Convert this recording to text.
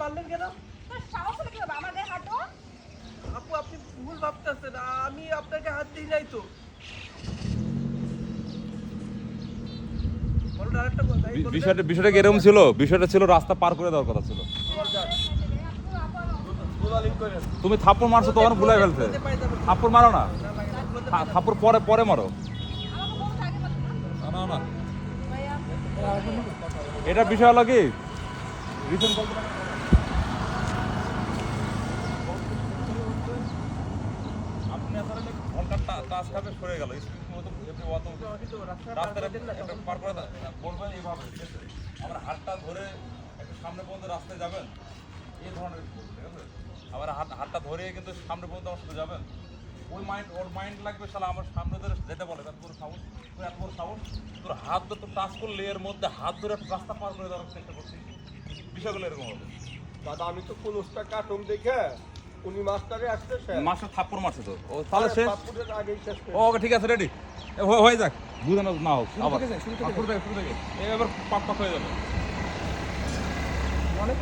মারলেন কেন? তোর সাহস হলে কি হবে আমার গায়ে হাত দেওয়া? আপু আপনি ভুল ভাবতেছেন, আমি আপনাকে হাত দিই নাই তো। বলো আরেকটা কথা, এই বলো বিষয়টা বিষয়টা কি এরকম ছিল? বিষয়টা ছিল রাস্তা পার করে দেওয়ার কথা ছিল। গোলালিন করেন। তুমি থাপ্পড় মারছো তখন ভুলাই ফেলছে। ক্লোজে পাই যাবেন। থাপ্পড় মারো না, না লাগে না, ক্লোজে থাপ্পড় পরে পরে মারো। আমাকে বলতে আগে বলতো না। না না, ভাইয়া এটা বিষয় হলো কি রিসেন্ট আপনি আসলে ঘন্টার টাচ খাবে সরে গেল স্পিড মতো এমনি অত কিন্তু রাস্তা রাস্তাটা পার করে বলবেন এইভাবে, ঠিক আছে? আমার হাতটা ধরে একটু সামনে পর্যন্ত রাস্তায় যাবেন, এই ধরনের, ঠিক আছে? আবার হাতটা ধরে কিন্তু সামনে পর্যন্ত আমার সাথে যাবেন, ওর মাইন্ড লাগবে শালা আমার সামনে ধরে যেতে বলে, এত বড় সাহস, তোর এত বড় সাহস, তোর হাত ধরে তোর টাচ করলে এর মধ্যে হাত ধরে রাস্তা পার করে দেওয়ার চেষ্টা করছি। বিষয়গুলো এরকম হবে। দাদা আমি তো পুলিশটা কাটুম দেখে উনি মাস্টারে আসছে মাস্টার থাপ্পড় মারছে তো, ও তাহলে শেষ। পাসপোর্টের আগেই শেষ করে ওকে ঠিক আছে, রেডি হয়ে যাক, বুঝানো না হোক আবার শুরু থেকে এবার পাক পাক হয়ে যাবে। অনেক